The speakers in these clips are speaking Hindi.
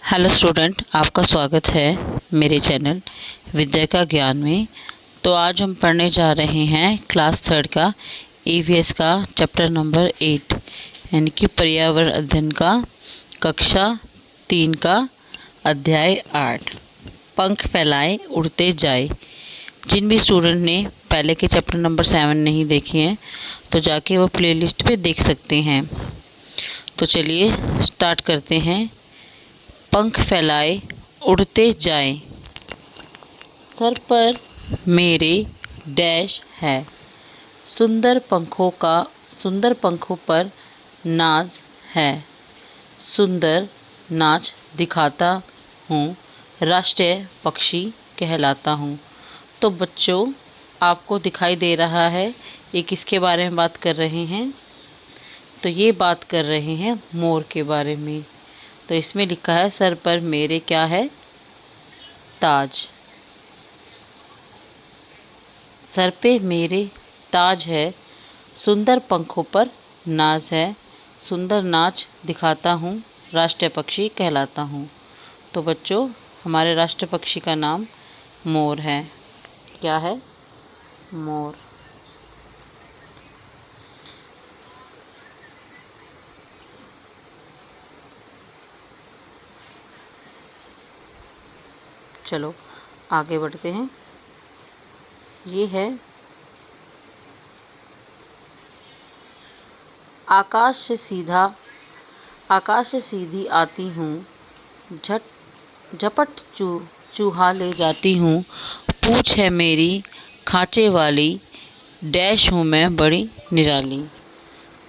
हेलो स्टूडेंट, आपका स्वागत है मेरे चैनल विद्या का ज्ञान में। तो आज हम पढ़ने जा रहे हैं क्लास थर्ड का ईवीएस का चैप्टर नंबर 8 यानी कि पर्यावरण अध्ययन का कक्षा 3 का अध्याय 8 पंख फैलाए उड़ते जाए। जिन भी स्टूडेंट ने पहले के चैप्टर नंबर 7 नहीं देखे हैं तो जाके वो प्लेलिस्ट पे देख सकते हैं। तो चलिए स्टार्ट करते हैं। पंख फैलाए उड़ते जाए, सर पर मेरे डैश है, सुंदर पंखों पर नाज है, सुंदर नाच दिखाता हूँ, राष्ट्रीय पक्षी कहलाता हूँ। तो बच्चों, आपको दिखाई दे रहा है ये किसके बारे में बात कर रहे हैं? तो ये बात कर रहे हैं मोर के बारे में। तो इसमें लिखा है सर पर मेरे क्या है? ताज। सर पे मेरे ताज है, सुंदर पंखों पर नाज है, सुंदर नाच दिखाता हूँ, राष्ट्रीय पक्षी कहलाता हूँ। तो बच्चों, हमारे राष्ट्रीय पक्षी का नाम मोर है। क्या है? मोर। चलो आगे बढ़ते हैं। ये है आकाश से सीधी आती हूँ, झपट चूहा ले जाती हूँ, पूछ है मेरी खांचे वाली, डैश हूँ मैं बड़ी निराली।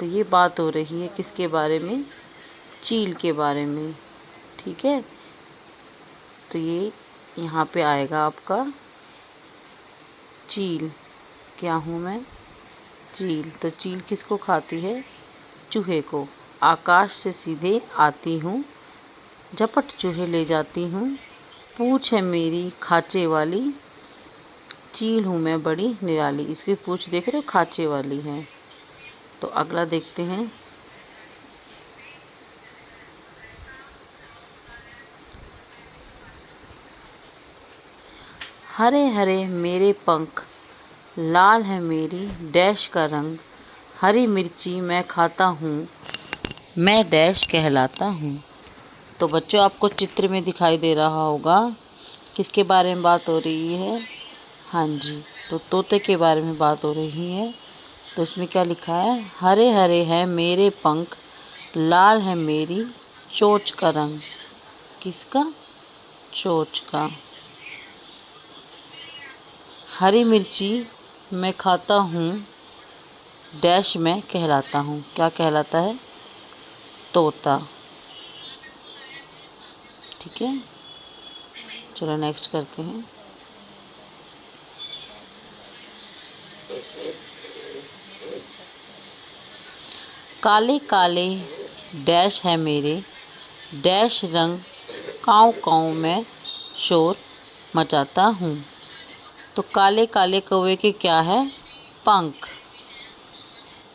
तो ये बात हो रही है किसके बारे में? चील के बारे में। ठीक है, तो ये यहाँ पे आएगा आपका चील। क्या हूँ मैं? चील। तो चील किसको खाती है? चूहे को। आकाश से सीधे आती हूँ, झपट चूहे ले जाती हूँ, पूछ है मेरी खांचे वाली, चील हूँ मैं बड़ी निराली। इसकी पूछ देख रहे हो, खांचे वाली है। तो अगला देखते हैं। हरे हरे मेरे पंख, लाल है मेरी डैश का रंग, हरी मिर्ची मैं खाता हूँ, मैं डैश कहलाता हूँ। तो बच्चों, आपको चित्र में दिखाई दे रहा होगा किसके बारे में बात हो रही है? हाँ जी, तो तोते के बारे में बात हो रही है। तो इसमें क्या लिखा है? हरे हरे हैं मेरे पंख, लाल है मेरी चोंच का रंग। किसका? चोंच का। हरी मिर्ची मैं खाता हूँ, डैश में कहलाता हूँ। क्या कहलाता है? तोता। ठीक है, चलो नेक्स्ट करते हैं। काले काले डैश है मेरे, डैश रंग काँव काँव में शोर मचाता हूँ। तो काले काले कौवे के क्या है? पंख।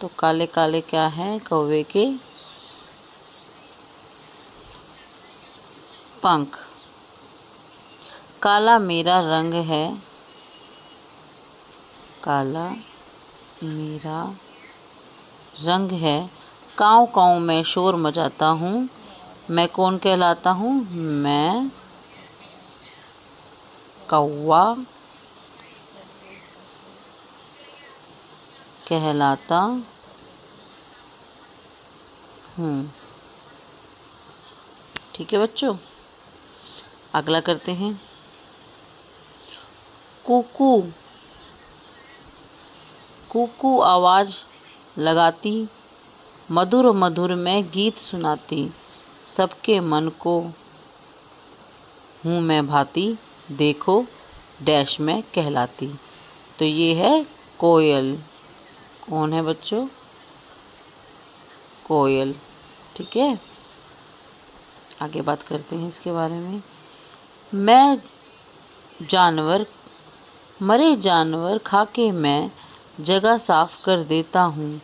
तो काले काले क्या है कौवे के? पंख। काला मेरा रंग है, काला मेरा रंग है, काँव काँव में शोर मचाता हूँ, मैं कौन कहलाता हूँ? मैं कौवा कहलाता हूँ। ठीक है बच्चों, अगला करते हैं। कुकू कुकू आवाज़ लगाती, मधुर मधुर में गीत सुनाती, सबके मन को हूँ मैं भाती, देखो डैश में कहलाती। तो ये है कोयल। कौन है बच्चों? कोयल। ठीक है, आगे बात करते हैं इसके बारे में। मैं जानवर, मरे जानवर खा के मैं जगह साफ कर देता हूँ,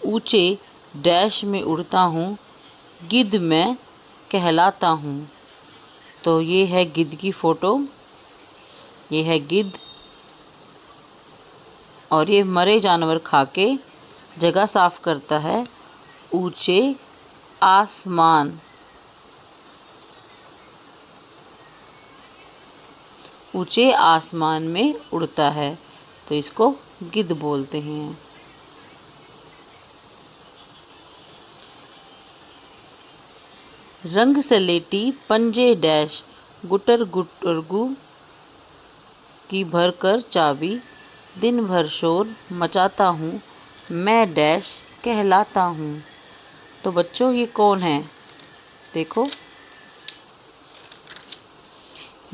ऊंचे डैश में उड़ता हूँ, गिद्ध मैं कहलाता हूँ। तो ये है गिद्ध की फ़ोटो, ये है गिद्ध, और ये मरे जानवर खा के जगह साफ करता है। ऊंचे आसमान, ऊंचे आसमान में उड़ता है, तो इसको गिद्ध बोलते हैं। रंग सलेटी पंजे डैश, गुटर गुटरगु की भर कर चाबी, दिन भर शोर मचाता हूँ, मैं डैश कहलाता हूँ। तो बच्चों ये कौन है? देखो,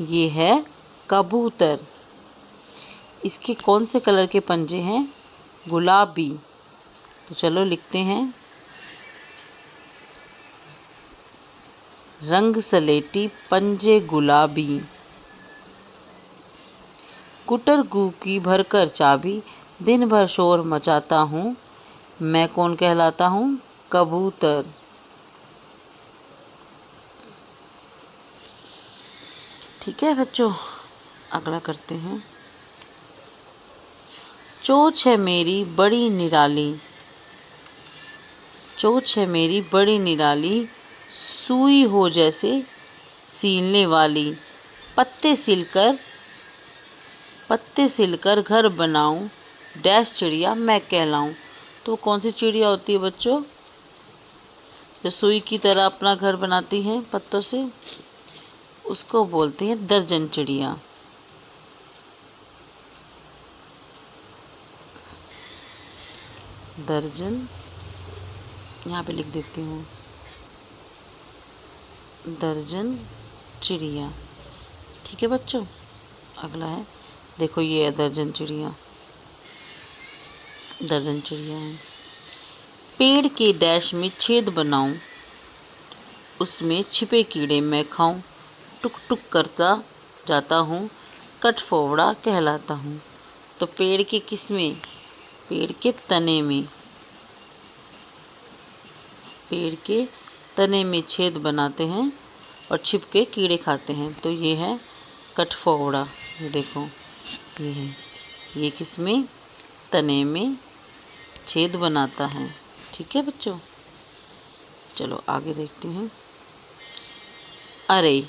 ये है कबूतर। इसके कौन से कलर के पंजे हैं? गुलाबी। तो चलो लिखते हैं, रंग सलेटी पंजे गुलाबी, कुटर गू की भरकर चाबी, दिन भर शोर मचाता हूँ, मैं कौन कहलाता हूँ? कबूतर। ठीक है बच्चों, अगला करते हैं। चोंच है मेरी बड़ी निराली, चोंच है मेरी बड़ी निराली, सुई हो जैसे सीलने वाली, पत्ते सिलकर घर बनाऊं, डैश चिड़िया मैं कहलाऊं। तो कौन सी चिड़िया होती है बच्चों जो सुई की तरह अपना घर बनाती है पत्तों से? उसको बोलते हैं दर्जन चिड़िया। दर्जन, यहाँ पे लिख देती हूँ, दर्जन चिड़िया। ठीक है बच्चों, अगला है, देखो ये है दर्जन चिड़िया, दर्जन चिड़िया है। पेड़ के डैश में छेद बनाऊं, उसमें छिपे कीड़े मैं खाऊं, टुक टुक करता जाता हूँ, कटफोवड़ा कहलाता हूँ। तो पेड़ के किस में? पेड़ के तने में, पेड़ के तने में छेद बनाते हैं और छिप के कीड़े खाते हैं, तो ये है कटफोवड़ा। ये देखो, ये है, ये किस में? तने में छेद बनाता है। ठीक है बच्चों, चलो आगे देखते हैं। अरे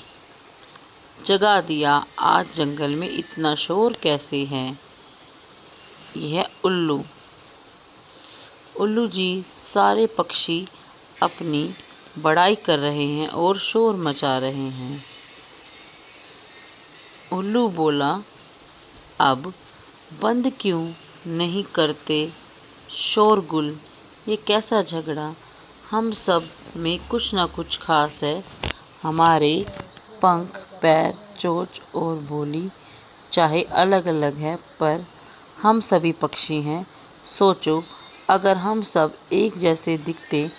जगा दिया आज जंगल में, इतना शोर कैसे है? यह है उल्लू। उल्लू जी सारे पक्षी अपनी बड़ाई कर रहे हैं और शोर मचा रहे हैं। उल्लू बोला, अब बंद क्यों नहीं करते शोरगुल, ये कैसा झगड़ा, हम सब में कुछ ना कुछ खास है, हमारे पंख, पैर, चोंच और बोली चाहे अलग अलग है, पर हम सभी पक्षी हैं। सोचो अगर हम सब एक जैसे दिखते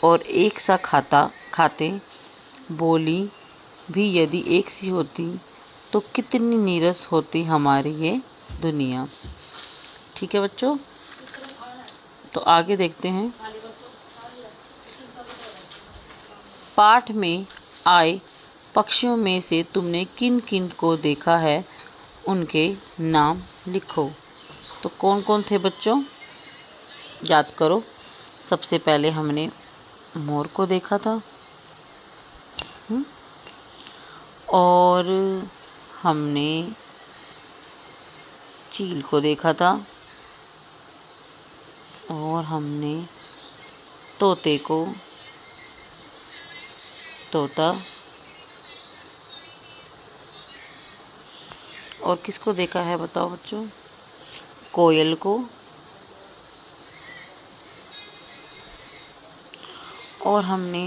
और एक सा खाते, बोली भी यदि एक सी होती, तो कितनी नीरस होती हमारी ये दुनिया। ठीक है बच्चों, तो आगे देखते हैं। पाठ में आए पक्षियों में से तुमने किन किन को देखा है, उनके नाम लिखो। तो कौन कौन थे बच्चों? याद करो। सबसे पहले हमने मोर को देखा था, और हमने चील को देखा था, और हमने तोते को, तोता, और किसको देखा है बताओ बच्चों? कोयल को, और हमने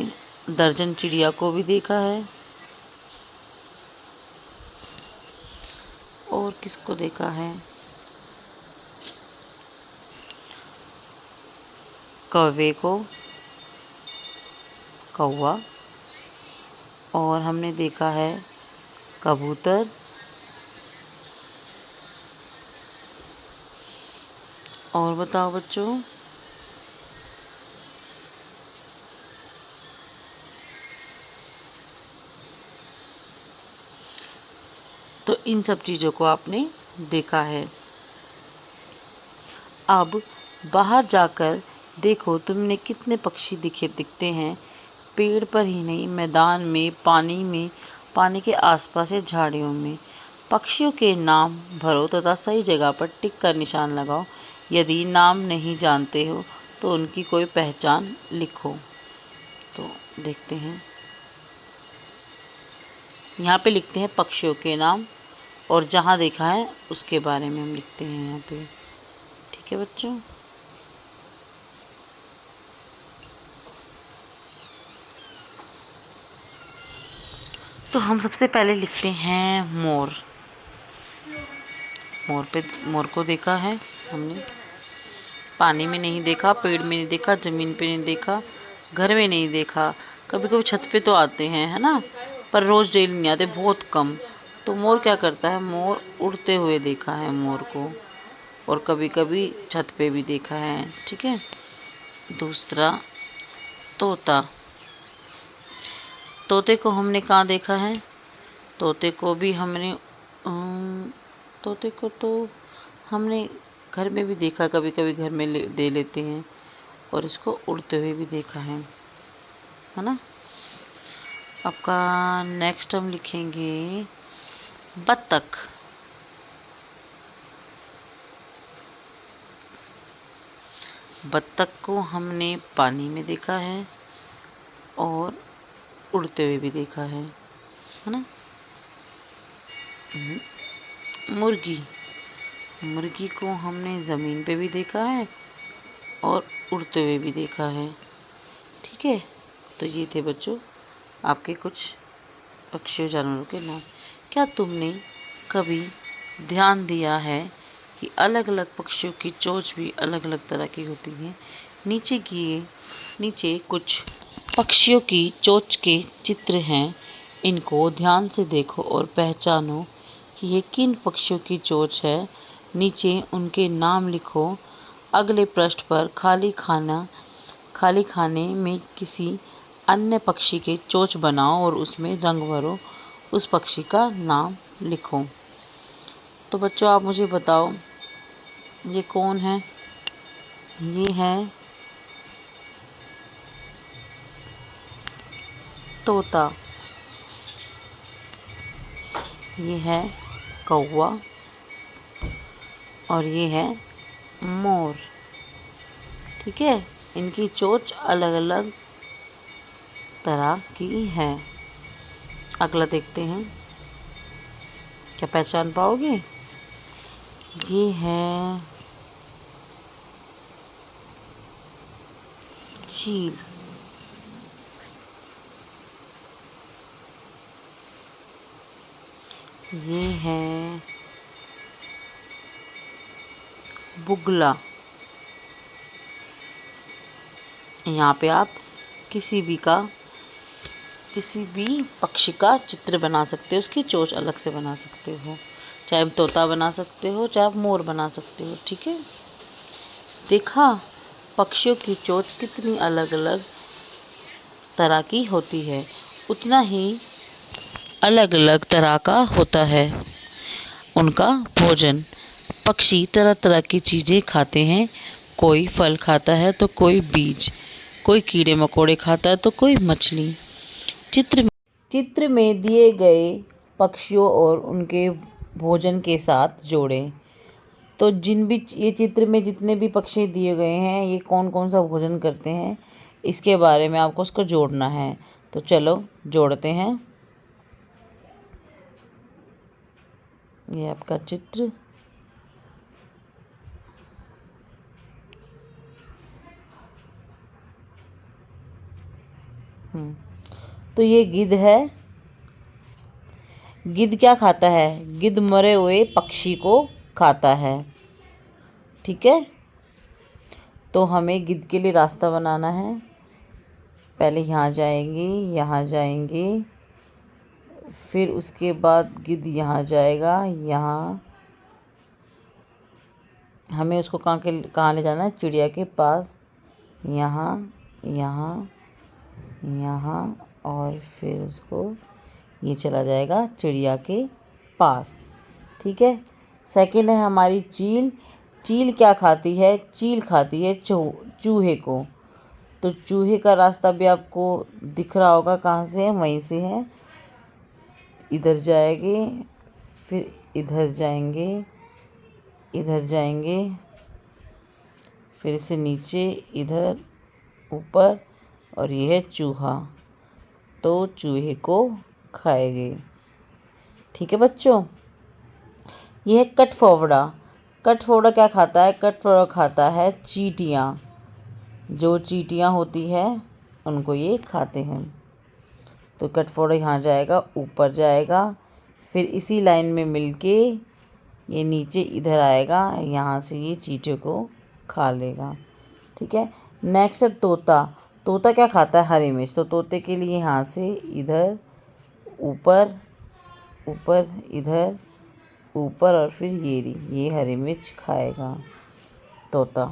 दर्जन चिड़िया को भी देखा है, और किसको देखा है? कौवे को, कौवा, और हमने देखा है कबूतर, और बताओ बच्चों? तो इन सब चीज़ों को आपने देखा है। अब बाहर जाकर देखो तुमने कितने पक्षी दिखते हैं, पेड़ पर ही नहीं, मैदान में, पानी में, पानी के आसपास या झाड़ियों में। पक्षियों के नाम भरो तथा सही जगह पर टिक कर निशान लगाओ। यदि नाम नहीं जानते हो तो उनकी कोई पहचान लिखो। तो देखते हैं, यहाँ पे लिखते हैं पक्षियों के नाम और जहाँ देखा है उसके बारे में हम लिखते हैं यहाँ पे। ठीक है बच्चों। तो हम सबसे पहले लिखते हैं मोर। मोर को देखा है हमने, पानी में नहीं देखा, पेड़ में नहीं देखा, ज़मीन पे नहीं देखा, घर में नहीं देखा, कभी कभी छत पे तो आते हैं, है ना, पर रोज़ डेली नहीं आते, बहुत कम। तो मोर क्या करता है, मोर उड़ते हुए देखा है मोर को, और कभी कभी छत पे भी देखा है। ठीक है। दूसरा तोता। तोते को हमने कहाँ देखा है, तोते को भी हमने तोते को तो हमने घर में भी देखा, कभी कभी घर में दे लेते हैं, और इसको उड़ते हुए भी देखा है ना। आपका नेक्स्ट हम लिखेंगे बत्तख। बत्तख को हमने पानी में देखा है और उड़ते हुए भी देखा है ना। मुर्गी। मुर्गी को हमने ज़मीन पे भी देखा है और उड़ते हुए भी देखा है। ठीक है। तो ये थे बच्चों आपके कुछ पक्षियों जानवरों के नाम। क्या तुमने कभी ध्यान दिया है कि अलग अलग पक्षियों की चोंच भी अलग अलग तरह की होती हैं? नीचे कुछ पक्षियों की चोंच के चित्र हैं। इनको ध्यान से देखो और पहचानो कि ये किन पक्षियों की चोंच है। नीचे उनके नाम लिखो। अगले पृष्ठ पर खाली खाने में किसी अन्य पक्षी के चोंच बनाओ और उसमें रंग भरो। उस पक्षी का नाम लिखो। तो बच्चों आप मुझे बताओ ये कौन है? ये है तोता, ये है कौवा और ये है मोर। ठीक है। इनकी चोंच अलग अलग तरह की है। अगला देखते हैं, क्या पहचान पाओगे? ये है चील। ये है बुगला। यहाँ पे आप किसी भी पक्षी का चित्र बना सकते हो, उसकी चोंच अलग से बना सकते हो, चाहे तोता बना सकते हो, चाहे मोर बना सकते हो। ठीक है। देखा पक्षियों की चोंच कितनी अलग अलग तरह की होती है, उतना ही अलग अलग तरह का होता है उनका भोजन। पक्षी तरह तरह की चीज़ें खाते हैं। कोई फल खाता है तो कोई बीज, कोई कीड़े मकोड़े खाता है तो कोई मछली। चित्र में दिए गए पक्षियों और उनके भोजन के साथ जोड़ें। तो ये चित्र में जितने भी पक्षी दिए गए हैं ये कौन कौन सा भोजन करते हैं, इसके बारे में आपको उसको जोड़ना है। तो चलो जोड़ते हैं। ये आपका चित्र। तो ये गिद्ध है। गिद्ध क्या खाता है? गिद्ध मरे हुए पक्षी को खाता है। ठीक है। तो हमें गिद्ध के लिए रास्ता बनाना है। पहले यहाँ जाएंगे, यहाँ जाएंगे, फिर उसके बाद गिद्ध यहाँ जाएगा। यहाँ हमें उसको कहाँ ले जाना है? चिड़िया के पास। यहाँ यहाँ यहाँ और फिर उसको ये चला जाएगा चिड़िया के पास। ठीक है। सेकंड है हमारी चील। चील क्या खाती है? चील खाती है चूहे को। तो चूहे का रास्ता भी आपको दिख रहा होगा, कहाँ से है? वहीं से है। इधर जाएंगे, फिर इधर जाएंगे, इधर जाएंगे, फिर से नीचे, इधर ऊपर, और ये है चूहा, तो चूहे को खाएंगे। ठीक है बच्चों। ये है कठफोड़वा। कठफोड़वा क्या खाता है? कठफोड़वा खाता है चींटियाँ। जो चींटियाँ होती है उनको ये खाते हैं। तो कठफोड़वा यहाँ जाएगा, ऊपर जाएगा, फिर इसी लाइन में मिलके ये नीचे इधर आएगा, यहाँ से ये चींटियों को खा लेगा। ठीक है। नेक्स्ट है तोता। तोता क्या खाता है? हरी मिर्च। तो तोते के लिए यहाँ से इधर, ऊपर, ऊपर, इधर, ऊपर, और फिर ये हरी मिर्च खाएगा तोता।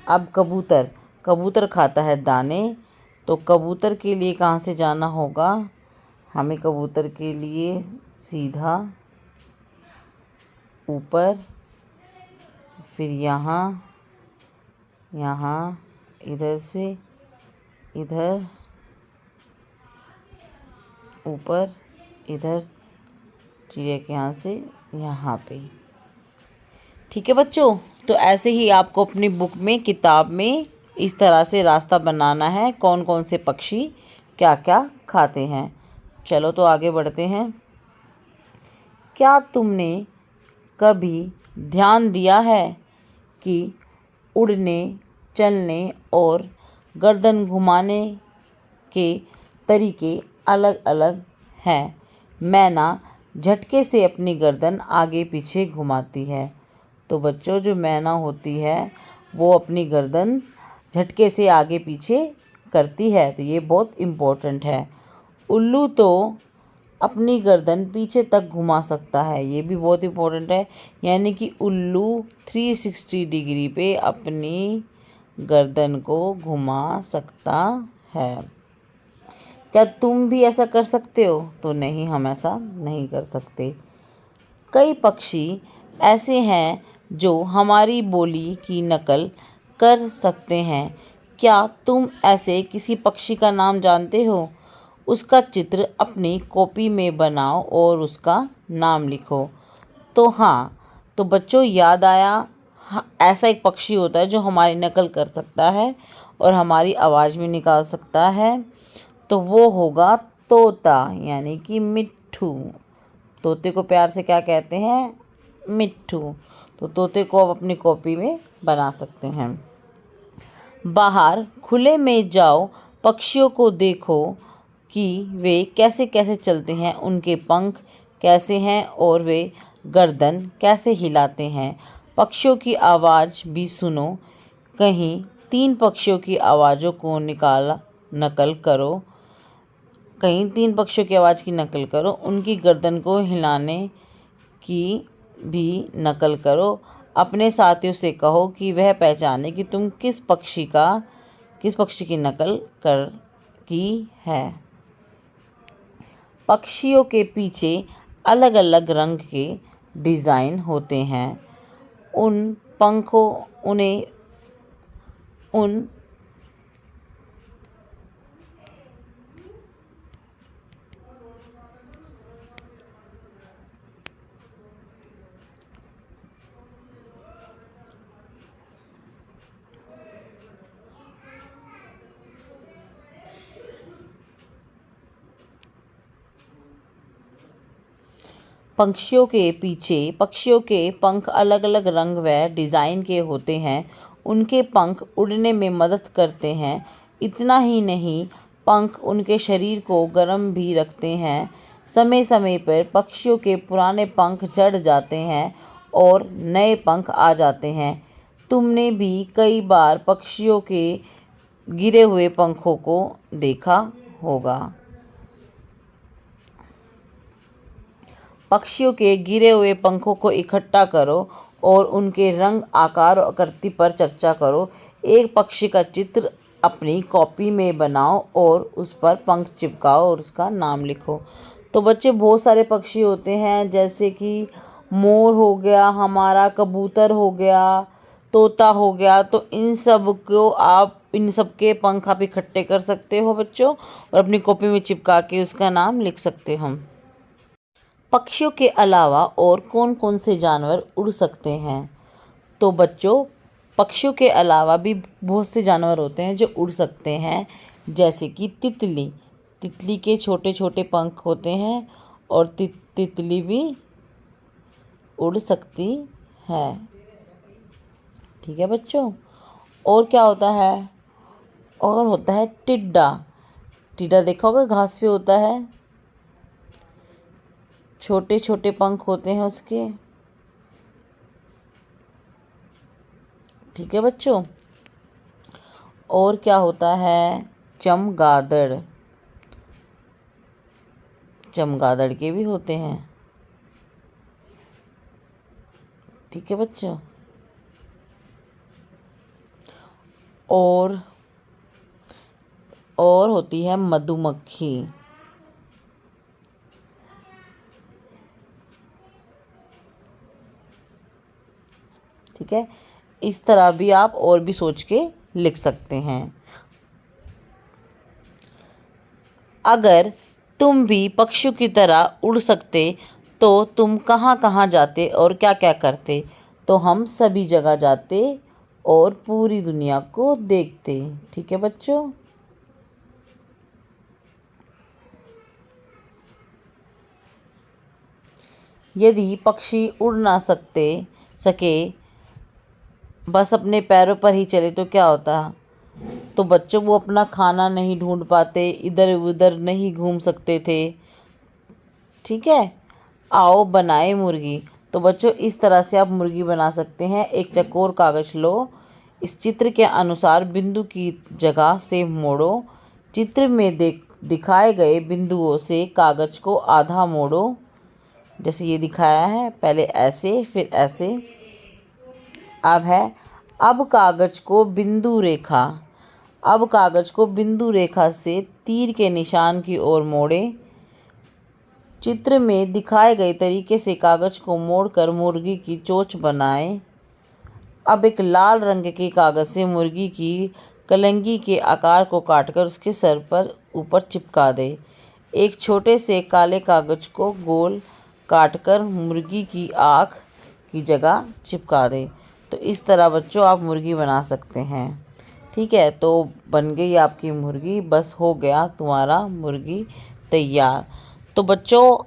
अब कबूतर। कबूतर खाता है दाने। तो कबूतर के लिए कहाँ से जाना होगा? हमें कबूतर के लिए सीधा ऊपर, फिर यहाँ, यहाँ, इधर से इधर, ऊपर, इधर, चिड़िया के यहाँ से यहाँ पे। ठीक है बच्चों। तो ऐसे ही आपको अपनी बुक में, किताब में इस तरह से रास्ता बनाना है, कौन कौन से पक्षी क्या क्या खाते हैं। चलो तो आगे बढ़ते हैं। क्या तुमने कभी ध्यान दिया है कि उड़ने, चलने और गर्दन घुमाने के तरीके अलग अलग हैं? मैना झटके से अपनी गर्दन आगे पीछे घुमाती है। तो बच्चों, जो मैना होती है वो अपनी गर्दन झटके से आगे पीछे करती है, तो ये बहुत इम्पोर्टेंट है। उल्लू तो अपनी गर्दन पीछे तक घुमा सकता है, ये भी बहुत इम्पोर्टेंट है। यानी कि उल्लू 360 डिग्री पे अपनी गर्दन को घुमा सकता है। क्या तुम भी ऐसा कर सकते हो? तो नहीं, हम ऐसा नहीं कर सकते। कई पक्षी ऐसे हैं जो हमारी बोली की नकल कर सकते हैं। क्या तुम ऐसे किसी पक्षी का नाम जानते हो? उसका चित्र अपनी कॉपी में बनाओ और उसका नाम लिखो। तो हाँ, तो बच्चों याद आया, ऐसा एक पक्षी होता है जो हमारी नकल कर सकता है और हमारी आवाज़ भी निकाल सकता है। तो वो होगा तोता, यानी कि मिट्ठू। तोते को प्यार से क्या कहते हैं? मिट्ठू। तो तोते को आप अपनी कॉपी में बना सकते हैं। बाहर खुले में जाओ, पक्षियों को देखो कि वे कैसे कैसे चलते हैं, उनके पंख कैसे हैं और वे गर्दन कैसे हिलाते हैं। पक्षियों की आवाज़ भी सुनो। कहीं 3 पक्षियों की आवाज़ों को नकल करो। कहीं 3 पक्षियों की आवाज़ की नकल करो। उनकी गर्दन को हिलाने की भी नकल करो। अपने साथियों से कहो कि वह पहचाने कि तुम किस पक्षी की नकल की है। पक्षियों के पीछे अलग अलग रंग के डिज़ाइन होते हैं। पक्षियों के पंख अलग अलग रंग व डिज़ाइन के होते हैं। उनके पंख उड़ने में मदद करते हैं। इतना ही नहीं, पंख उनके शरीर को गर्म भी रखते हैं। समय समय पर पक्षियों के पुराने पंख झड़ जाते हैं और नए पंख आ जाते हैं। तुमने भी कई बार पक्षियों के गिरे हुए पंखों को देखा होगा। पक्षियों के गिरे हुए पंखों को इकट्ठा करो और उनके रंग, आकार और आकृति पर चर्चा करो। एक पक्षी का चित्र अपनी कॉपी में बनाओ और उस पर पंख चिपकाओ और उसका नाम लिखो। तो बच्चे बहुत सारे पक्षी होते हैं, जैसे कि मोर हो गया हमारा, कबूतर हो गया, तोता हो गया। तो इन सब को आप, इन सब के पंख आप इकट्ठे कर सकते हो बच्चों, और अपनी कॉपी में चिपका के उसका नाम लिख सकते हो। पक्षियों के अलावा और कौन कौन से जानवर उड़ सकते हैं? तो बच्चों, पक्षियों के अलावा भी बहुत से जानवर होते हैं जो उड़ सकते हैं, जैसे कि तितली। तितली के छोटे छोटे पंख होते हैं और तितली भी उड़ सकती है। ठीक है बच्चों। और क्या होता है? और होता है टिड्डा। टिड्डा देखा होगा, घास पे होता है, छोटे छोटे पंख होते हैं उसके। ठीक है बच्चों। और क्या होता है? चमगादड़। चमगादड़ के भी होते हैं। ठीक है बच्चों। और होती है मधुमक्खी। ठीक है, इस तरह भी आप और भी सोच के लिख सकते हैं। अगर तुम भी पक्षियों की तरह उड़ सकते तो तुम कहाँ कहाँ जाते और क्या क्या करते? तो हम सभी जगह जाते और पूरी दुनिया को देखते। ठीक है बच्चों। यदि पक्षी उड़ ना सके, बस अपने पैरों पर ही चले तो क्या होता? तो बच्चों, वो अपना खाना नहीं ढूंढ पाते, इधर उधर नहीं घूम सकते थे। ठीक है। आओ बनाए मुर्गी। तो बच्चों, इस तरह से आप मुर्गी बना सकते हैं। एक चकोर कागज लो, इस चित्र के अनुसार बिंदु की जगह से मोड़ो। चित्र में दिखाए गए बिंदुओं से कागज को आधा मोड़ो, जैसे ये दिखाया है, पहले ऐसे फिर ऐसे। अब कागज को बिंदु रेखा से तीर के निशान की ओर मोड़ें। चित्र में दिखाए गए तरीके से कागज को मोड़कर मुर्गी की चोंच बनाएं। अब एक लाल रंग के कागज से मुर्गी की कलंगी के आकार को काटकर उसके सर पर ऊपर चिपका दें। एक छोटे से काले कागज को गोल काटकर मुर्गी की आँख की जगह चिपका दें। तो इस तरह बच्चों आप मुर्गी बना सकते हैं। ठीक है, तो बन गई आपकी मुर्गी, बस हो गया तुम्हारा मुर्गी तैयार। तो बच्चों,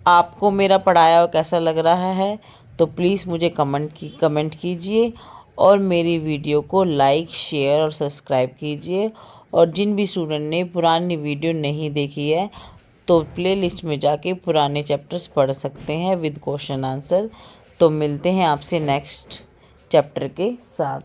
आपको मेरा पढ़ाया हुआ कैसा लग रहा है? तो प्लीज़ मुझे कमेंट कीजिए, और मेरी वीडियो को लाइक, शेयर और सब्सक्राइब कीजिए। और जिन भी स्टूडेंट ने पुरानी वीडियो नहीं देखी है, तो प्लेलिस्ट में जाके पुराने चैप्टर्स पढ़ सकते हैं विद क्वेश्चन आंसर। तो मिलते हैं आपसे नेक्स्ट चैप्टर के साथ।